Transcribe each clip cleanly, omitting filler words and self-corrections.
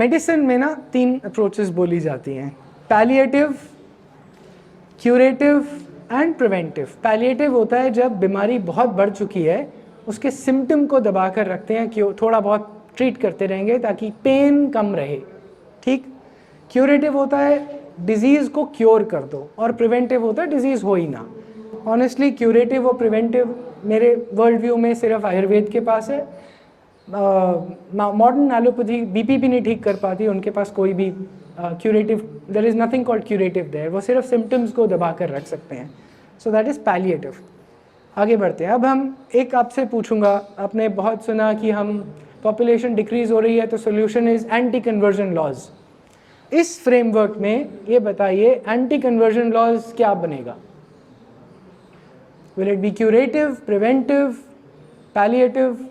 Medicine में ना 3 approaches बोली जाती हैं, palliative, curative and preventive. Palliative होता है जब बीमारी बहुत बढ़ चुकी है, उसके सिम्टम को दबा कर रखते हैं, क्यों थोड़ा बहुत ट्रीट करते रहेंगे ताकि पेन कम रहे, ठीक। क्यूरेटिव होता है डिजीज़ को क्योर कर दो, और प्रिवेंटिव होता है डिजीज़ हो ही ना। ऑनेस्टली क्यूरेटिव और प्रिवेंटिव मेरे वर्ल्ड व्यू में सिर्फ आयुर्वेद के पास है। मॉडर्न एलोपैथी बीपी भी नहीं ठीक कर पाती, उनके पास कोई भी curative, there is nothing called curative there, वो सिर्फ सिम्टम्स को दबा कर रख सकते हैं। So that is palliative. आगे बढ़ते हैं। अब हम एक आपसे पूछूंगा, आपने बहुत सुना कि हम पॉपुलेशन डिक्रीज हो रही है तो solution is anti conversion laws. इस फ्रेमवर्क में ये बताइए एंटी कन्वर्जन लॉज क्या बनेगा? Will it be curative, preventive, palliative?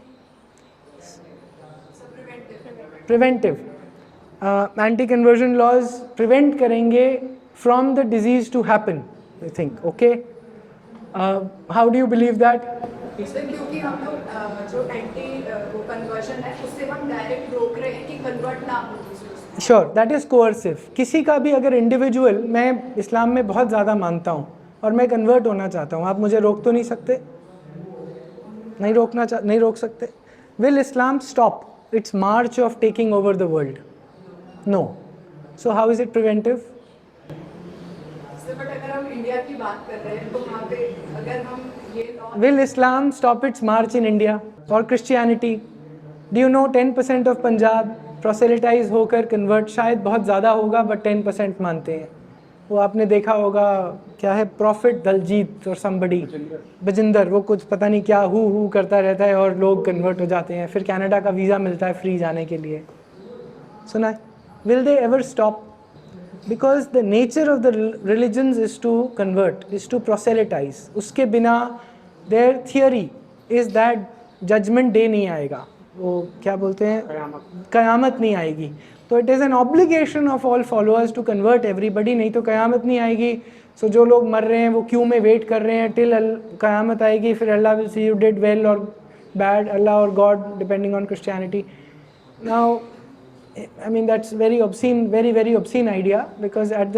Preventive. Anti conversion laws prevent करेंगे from the disease to happen, I think. Okay, how do you believe that? क्योंकि हम लोग जो एंटी कन्वर्जन है उससे हम डायरेक्ट रोक रहे हैं कि कन्वर्ट ना हो। Sure, that is coercive. किसी का भी अगर इंडिविजुअल, मैं इस्लाम में बहुत ज़्यादा मानता हूँ और मैं कन्वर्ट होना चाहता हूँ, आप मुझे रोक तो नहीं सकते? नहीं रोक सकते। Will Islam stop its march of taking over the world? No. So how is it preventive? But अगर हम इंडिया की बात कर रहे हैं तो वहाँ पे अगर हम ये Will Islam stop its march in India or Christianity? Do you know 10% of Punjab proselytize होकर convert, शायद बहुत ज़्यादा होगा but 10% मानते हैं। वो आपने देखा होगा, क्या है, प्रॉफिट दलजीत और somebody बजिंदर, वो कुछ पता नहीं क्या हु करता रहता है और लोग कन्वर्ट हो जाते हैं, फिर कनाडा का वीज़ा मिलता है फ्री जाने के लिए। सुना है? Will they ever stop? Because the nature of the religions is to convert, is to proselytize. उसके बिना their theory is that judgement day नहीं आएगा, वो क्या बोलते हैं, क़यामत नहीं आएगी। तो it is an obligation of all followers to convert everybody, नहीं तो क़यामत नहीं आएगी। सो जो लोग मर रहे हैं वो क्यू में वेट कर रहे हैं टिल क़यामत आएगी, फिर Allah will see you did well और बैड, अल्लाह और God depending on Christianity. Now I mean that's very obscene, very obscene idea, because at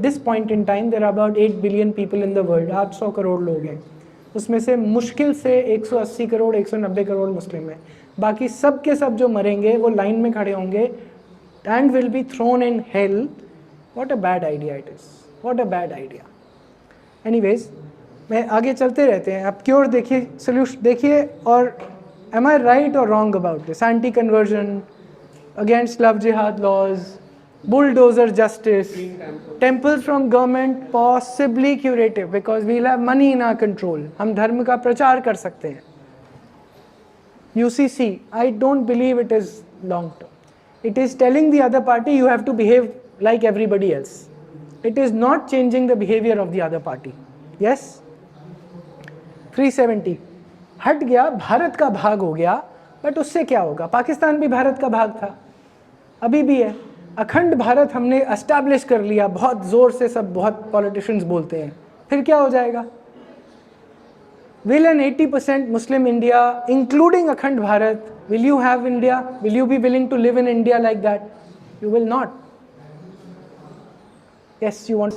this point in time there are about 8 billion people in the world. 800 crore लोग हैं, उसमें से मुश्किल से 180 करोड़ 190 करोड़ मुस्लिम हैं। बाकी सब के सब जो मरेंगे वो लाइन में खड़े होंगे and will be thrown in hell. What a bad idea it is. What a bad idea. Anyways, मैं आगे चलते रहते हैं। आप क्योर देखिए, सोल्यूशन देखिए, और am I right or wrong about this? Anti-conversion, against love jihad laws, bulldozer justice, temples from government, possibly curative because we'll have money in our control. हम धर्म का प्रचार कर सकते हैं। UCC, I don't believe it is long term. It is telling the other party you have to behave like everybody else. It is not changing the behavior of the other party. Yes? 370 हट गया, भारत का भाग हो गया, but उससे क्या होगा? पाकिस्तान भी भारत का भाग था, अभी भी है। अखंड भारत हमने एस्टैब्लिश कर लिया, बहुत ज़ोर से सब बहुत पॉलिटिशियंस बोलते हैं, फिर क्या हो जाएगा? Will an 80% Muslim India including Akhand Bharat, will you have India? Will you be willing to live in India like that? You will not. Yes, you want,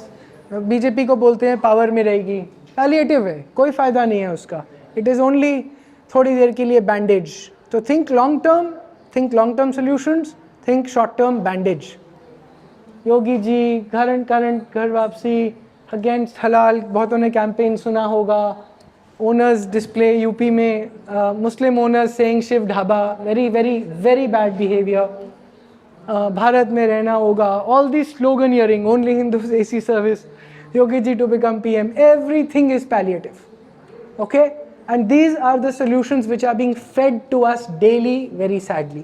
BJP को बोलते हैं पावर में रहेगी, पैलिएटिव है, कोई फ़ायदा नहीं है उसका, इट इज़ ओनली थोड़ी देर के लिए बैंडेज। तो think long term solutions, think short term bandage. Yogi ji Ghar Wapsi, against हलाल, बहुतों ने कैंपेन सुना होगा। ओनर्स डिस्प्ले यूपी में, Muslim owners saying Shiv Dhaba, very bad behaviour. Bharat में रहना होगा, all this slogan hearing, only Hindus AC service, Yogi ji to become PM, everything is palliative. Okay, and these are the solutions which are being fed to us daily, very sadly.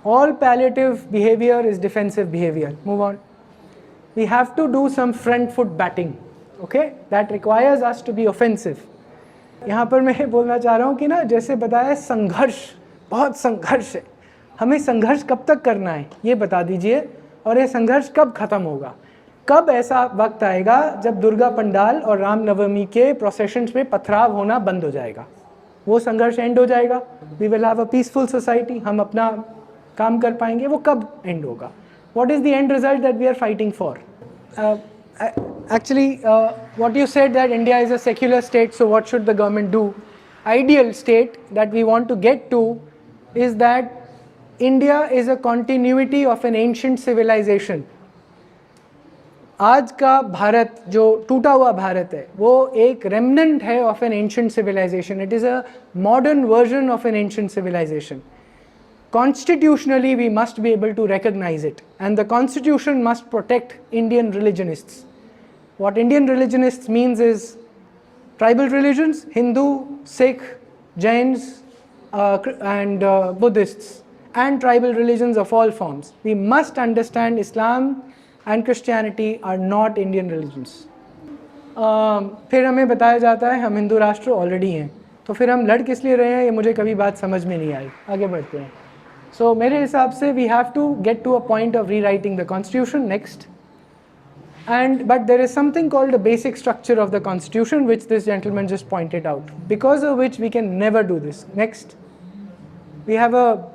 All palliative behavior is defensive behavior. Move on. We have to do some front foot batting, okay? That requires us to be offensive. यहाँ पर मैं बोलना चाह रहा हूँ कि ना, जैसे बताया, संघर्ष, बहुत संघर्ष है। हमें संघर्ष कब तक करना है ये बता दीजिए, और ये संघर्ष कब ख़त्म होगा? कब ऐसा वक्त आएगा जब दुर्गा पंडाल और रामनवमी के प्रोसेशंस में पथराव होना बंद हो जाएगा? वो संघर्ष एंड हो जाएगा। We will have a peaceful society, हम अपना काम कर पाएंगे, वो कब एंड होगा? What is the end result that we are fighting for? Actually, what you said that India is a secular state, so what should the government do? Ideal state that we want to get to is that India is a continuity of an ancient civilization. आज का भारत जो टूटा हुआ भारत है वो एक remnant है of an ancient civilization. It is a modern version of an ancient civilization. Constitutionally, we must be able to recognize it, and the constitution must protect Indian religionists. What Indian religionists means is tribal religions, Hindu, Sikh, Jains, and Buddhists, and tribal religions of all forms. We must understand Islam and Christianity are not Indian religions. फिर हमें बताया जाता है हम हिंदू राष्ट्र already हैं, तो फिर हम लड़ किस लिए रहे हैं, ये मुझे कभी बात समझ में नहीं आई. आगे बढ़ते हैं. So मेरे हिसाब से we have to get to a point of rewriting the constitution next. But there is something called the basic structure of the constitution which this gentleman just pointed out, because of which we can never do this. Next, we have a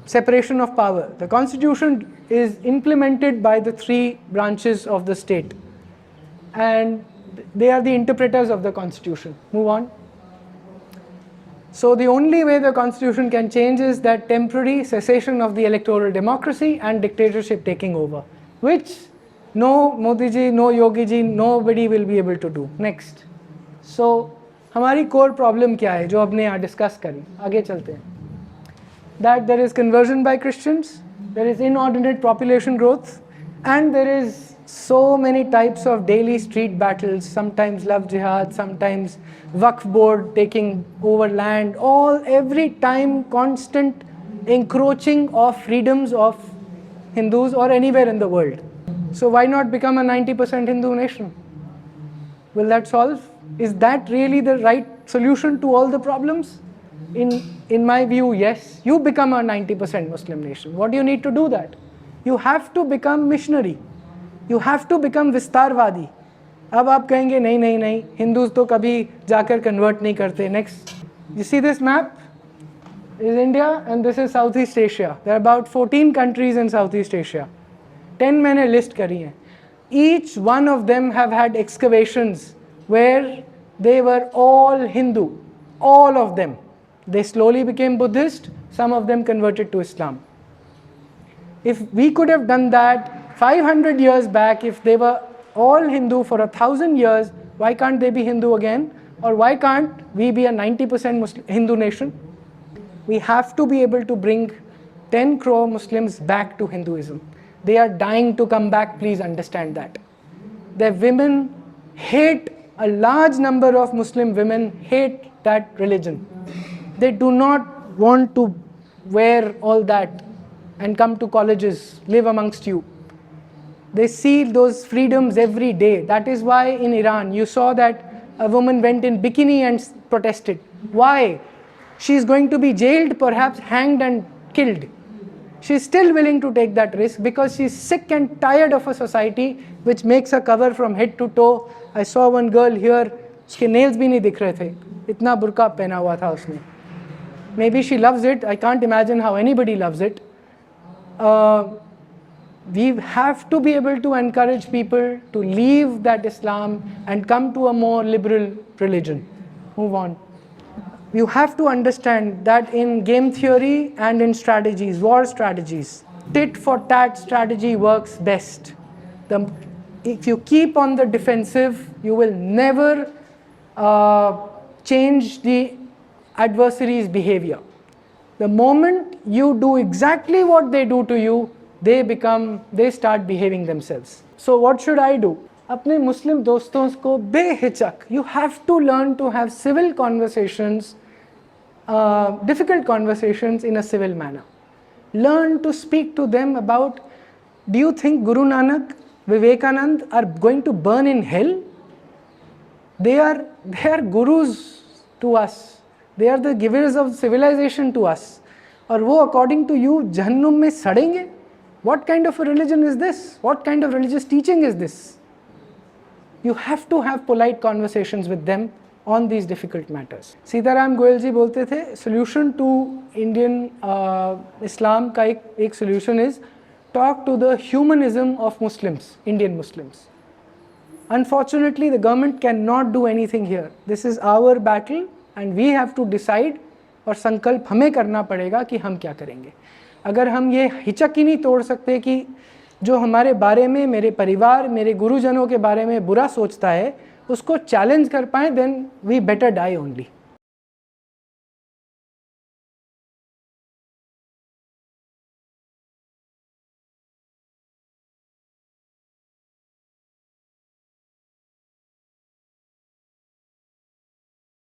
separation of power. The constitution is implemented by the three branches of the state, and they are the interpreters of the constitution. Move on. So the only way the constitution can change is that temporary cessation of the electoral democracy and dictatorship taking over, which no Modi ji, no Yogi ji, nobody will be able to do. Next. So हमारी core problem क्या है जो हमने यहाँ discuss करी? आगे चलते हैं. That there is conversion by Christians, there is inordinate population growth, and there is so many types of daily street battles, sometimes love jihad, sometimes Waqf board taking over land, every time constant encroaching of freedoms of Hindus or anywhere in the world. So why not become a 90% Hindu nation? Will that solve? Is that really the right solution to all the problems? In my view, yes. You become a 90% Muslim nation. What do you need to do that? You have to become missionary. You have to become विस्तारवादी. अब आप कहेंगे नहीं नहीं नहीं, Hindus तो कभी जाकर कन्वर्ट नहीं करते. Next, you see this map is India and this is Southeast Asia. There are about 14 countries in Southeast Asia. 10 मैंने list करी हैं. Each one of them have had excavations where they were all Hindu. All of them. They slowly became Buddhist. Some of them converted to Islam. If we could have done that 500 years back, if they were all Hindu for 1,000 years, why can't they be Hindu again? Or why can't we be a 90% Muslim Hindu nation? We have to be able to bring 10 crore Muslims back to Hinduism. They are dying to come back, please understand that. Their women hate, a large number of Muslim women hate that religion. They do not want to wear all that and come to colleges, live amongst you. They see those freedoms every day. That is why in Iran you saw that a woman went in bikini and protested. Why? She is going to be jailed, perhaps hanged and killed. She is still willing to take that risk because she is sick and tired of a society which makes her cover from head to toe. I saw one girl here, उसके nails भी नहीं दिख रहे थे, इतना बुर्का पहना हुआ था उसने. Maybe she loves it. I can't imagine how anybody loves it. We have to be able to encourage people to leave that Islam and come to a more liberal religion. Move on. You have to understand that in game theory and in strategies, war strategies, tit for tat strategy works best. If you keep on the defensive, you will never change the adversary's behavior. The moment you do exactly what they do to you, they start behaving themselves. So what should I do? अपने मुस्लिम दोस्तों को बेहिचक, you have to learn to have civil conversations, difficult conversations in a civil manner. Learn to speak to them about, do you think Guru Nanak, Vivekanand are going to burn in hell? They are gurus to us. They are the givers of civilization to us. और वो according to you जहन्नुम में सड़ेंगे? What kind of a religion is this? What kind of religious teaching is this? You have to have polite conversations with them on these difficult matters. Sitaram Goyal जी बोलते थे solution to Indian Islam का एक solution is talk to the humanism of Muslims, Indian Muslims. Unfortunately, the government cannot do anything here. This is our battle and we have to decide, और संकल्प हमें करना पड़ेगा कि हम क्या करेंगे. अगर हम ये हिचक ही नहीं तोड़ सकते कि जो हमारे बारे में, मेरे परिवार, मेरे गुरुजनों के बारे में बुरा सोचता है, उसको चैलेंज कर पाएँ, then we better die only.